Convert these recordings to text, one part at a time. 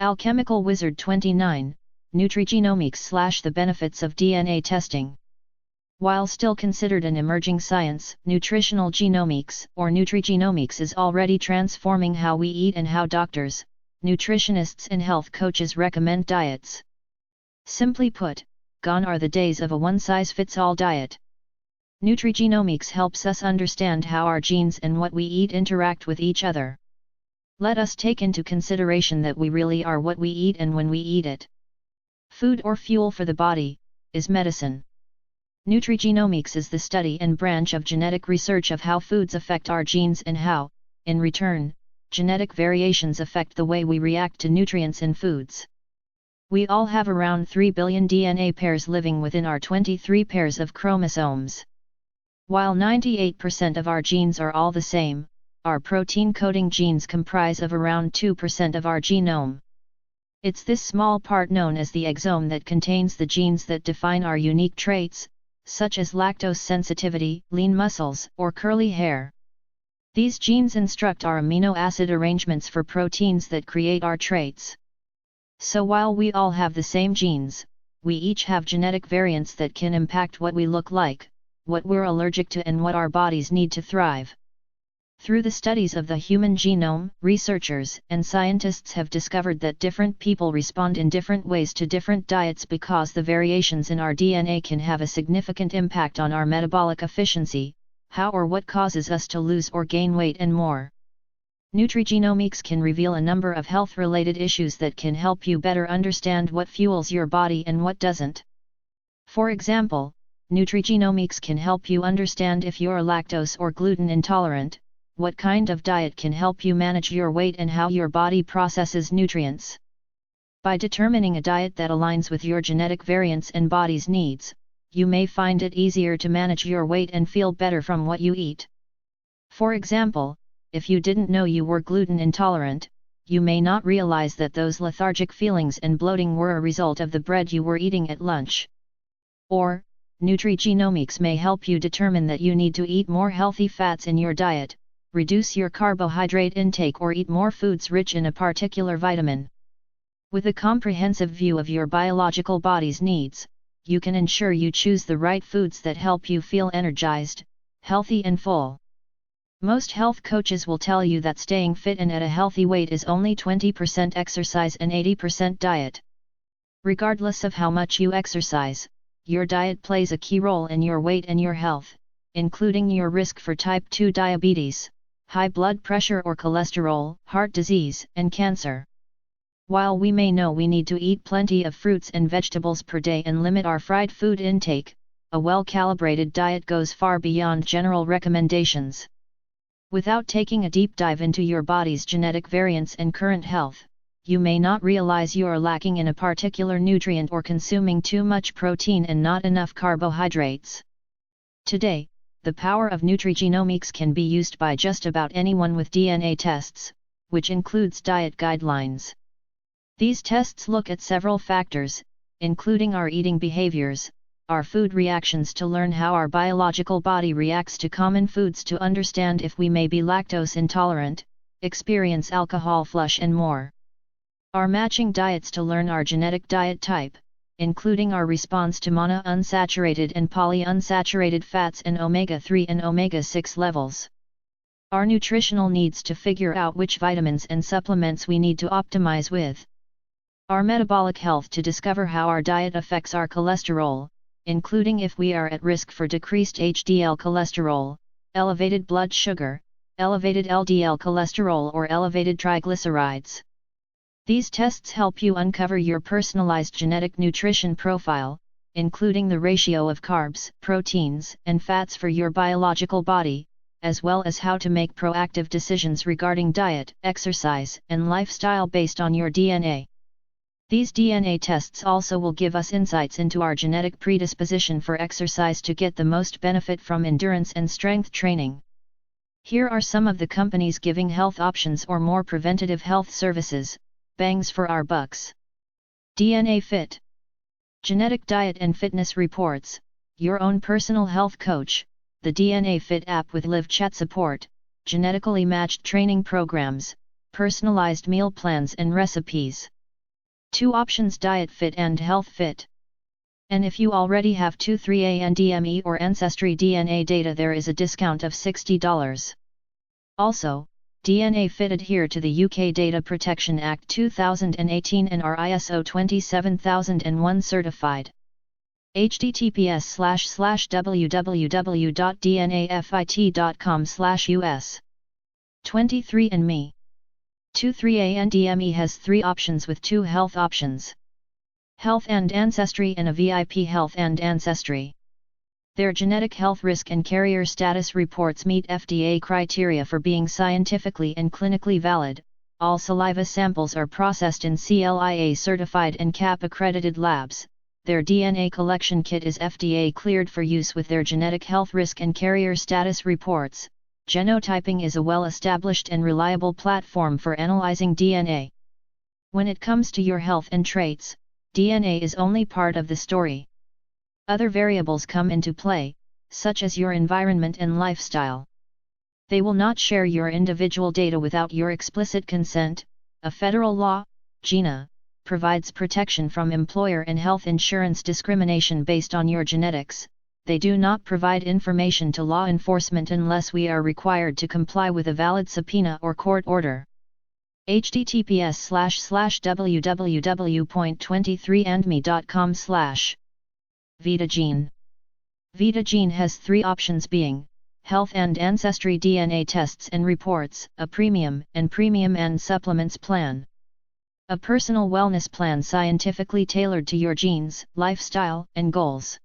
Alchemical Wizard 29, Nutrigenomics / the benefits of DNA testing. While still considered an emerging science, nutritional genomics, or nutrigenomics, is already transforming how we eat and how doctors, nutritionists and health coaches recommend diets. Simply put, gone are the days of a one-size-fits-all diet. Nutrigenomics helps us understand how our genes and what we eat interact with each other. Let us take into consideration that we really are what we eat and when we eat it. Food, or fuel for the body, is medicine. Nutrigenomics is the study and branch of genetic research of how foods affect our genes and how, in return, genetic variations affect the way we react to nutrients in foods. We all have around 3 billion DNA pairs living within our 23 pairs of chromosomes. While 98% of our genes are all the same, our protein-coding genes comprise of around 2% of our genome. It's this small part known as the exome that contains the genes that define our unique traits, such as lactose sensitivity, lean muscles, or curly hair. These genes instruct our amino acid arrangements for proteins that create our traits. So while we all have the same genes, we each have genetic variants that can impact what we look like, what we're allergic to, and what our bodies need to thrive. Through the studies of the human genome, researchers and scientists have discovered that different people respond in different ways to different diets because the variations in our DNA can have a significant impact on our metabolic efficiency, how or what causes us to lose or gain weight, and more. Nutrigenomics can reveal a number of health-related issues that can help you better understand what fuels your body and what doesn't. For example, nutrigenomics can help you understand if you're lactose or gluten intolerant, what kind of diet can help you manage your weight, and how your body processes nutrients. By determining a diet that aligns with your genetic variants and body's needs, you may find it easier to manage your weight and feel better from what you eat. For example, if you didn't know you were gluten intolerant, you may not realize that those lethargic feelings and bloating were a result of the bread you were eating at lunch. Or, nutrigenomics may help you determine that you need to eat more healthy fats in your diet, reduce your carbohydrate intake, or eat more foods rich in a particular vitamin. With a comprehensive view of your biological body's needs, you can ensure you choose the right foods that help you feel energized, healthy, and full. Most health coaches will tell you that staying fit and at a healthy weight is only 20% exercise and 80% diet. Regardless of how much you exercise, your diet plays a key role in your weight and your health, including your risk for type 2 diabetes, high blood pressure or cholesterol, heart disease, and cancer. While we may know we need to eat plenty of fruits and vegetables per day and limit our fried food intake, a well-calibrated diet goes far beyond general recommendations. Without taking a deep dive into your body's genetic variants and current health, you may not realize you are lacking in a particular nutrient or consuming too much protein and not enough carbohydrates. Today, the power of nutrigenomics can be used by just about anyone with DNA tests, which includes diet guidelines. These tests look at several factors, including our eating behaviors, our food reactions to learn how our biological body reacts to common foods to understand if we may be lactose intolerant, experience alcohol flush, and more. Our matching diets to learn our genetic diet type, including our response to monounsaturated and polyunsaturated fats and omega-3 and omega-6 levels. Our nutritional needs to figure out which vitamins and supplements we need to optimize with. Our metabolic health to discover how our diet affects our cholesterol, including if we are at risk for decreased HDL cholesterol, elevated blood sugar, elevated LDL cholesterol, or elevated triglycerides. These tests help you uncover your personalized genetic nutrition profile, including the ratio of carbs, proteins, and fats for your biological body, as well as how to make proactive decisions regarding diet, exercise, and lifestyle based on your DNA. These DNA tests also will give us insights into our genetic predisposition for exercise to get the most benefit from endurance and strength training. Here are some of the companies giving health options or more preventative health services, bangs for our bucks. DNA Fit. Genetic diet and fitness reports, your own personal health coach, the DNA Fit app with live chat support, genetically matched training programs, personalized meal plans and recipes. 2 options: Diet Fit and Health Fit. And if you already have 23andMe or Ancestry DNA data, there is a discount of $60. Also, DNA Fit adhere to the UK Data Protection Act 2018 and are ISO 27001 certified. https://www.dnafit.com/us 23andMe. 23andMe has 3 options with 2 health options: Health and Ancestry and a VIP Health and Ancestry. Their genetic health risk and carrier status reports meet FDA criteria for being scientifically and clinically valid. All saliva samples are processed in CLIA certified and CAP accredited labs. Their DNA collection kit is FDA cleared for use with their genetic health risk and carrier status reports. Genotyping is a well-established and reliable platform for analyzing DNA. When it comes to your health and traits, DNA is only part of the story. Other variables come into play, such as your environment and lifestyle. They will not share your individual data without your explicit consent. A federal law, GINA, provides protection from employer and health insurance discrimination based on your genetics. They do not provide information to law enforcement unless we are required to comply with a valid subpoena or court order. https://www.23andme.com/ VitaGene. VitaGene has 3 options being, Health and Ancestry DNA tests and reports, a premium and supplements plan. A personal wellness plan scientifically tailored to your genes, lifestyle, and goals.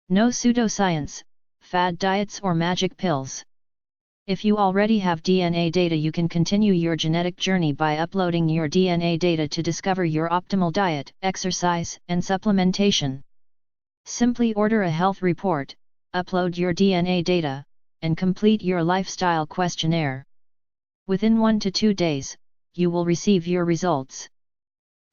No pseudoscience, fad diets or magic pills. If you already have DNA data, you can continue your genetic journey by uploading your DNA data to discover your optimal diet, exercise, and supplementation. Simply order a health report, upload your DNA data, and complete your lifestyle questionnaire. Within 1 to 2 days, you will receive your results.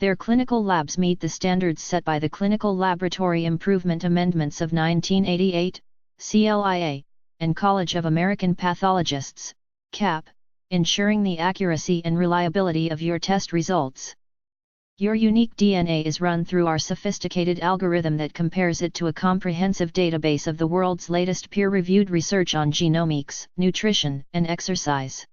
Their clinical labs meet the standards set by the Clinical Laboratory Improvement Amendments of 1988, CLIA, and College of American Pathologists, CAP, ensuring the accuracy and reliability of your test results. Your unique DNA is run through our sophisticated algorithm that compares it to a comprehensive database of the world's latest peer-reviewed research on genomics, nutrition, and exercise.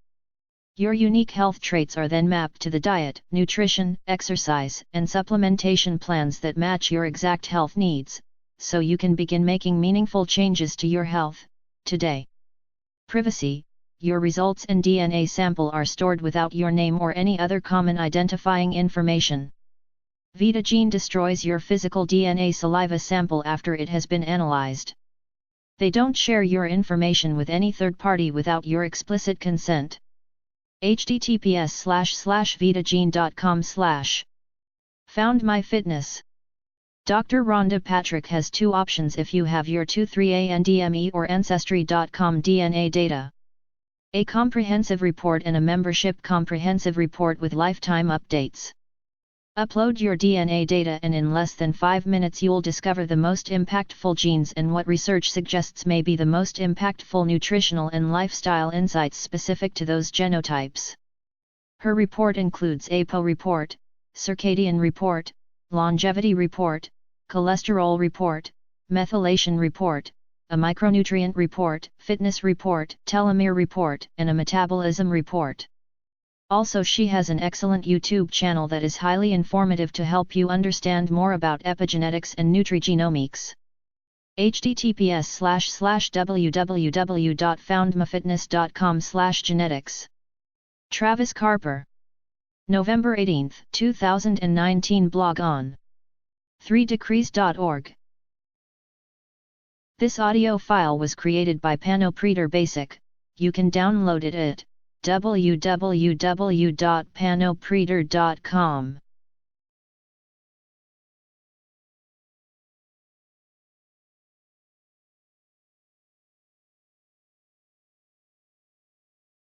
Your unique health traits are then mapped to the diet, nutrition, exercise, and supplementation plans that match your exact health needs, so you can begin making meaningful changes to your health, today. Privacy: your results and DNA sample are stored without your name or any other common identifying information. VitaGene destroys your physical DNA saliva sample after it has been analyzed. They don't share your information with any third party without your explicit consent. https://vitagene.com/ Found My Fitness. Dr. Rhonda Patrick has 2 options if you have your 23andMe or Ancestry.com DNA data: a comprehensive report and a membership comprehensive report with lifetime updates. Upload your DNA data and in less than 5 minutes you'll discover the most impactful genes and what research suggests may be the most impactful nutritional and lifestyle insights specific to those genotypes. Her report includes APO report, circadian report, longevity report, cholesterol report, methylation report, a micronutrient report, fitness report, telomere report, and a metabolism report. Also, she has an excellent YouTube channel that is highly informative to help you understand more about epigenetics and nutrigenomics. https://www.foundmyfitness.com/genetics. Travis Carper. November 18, 2019. Blog on 3decrees.org. This audio file was created by Panopreter Basic. You can download it at www.panopreter.com.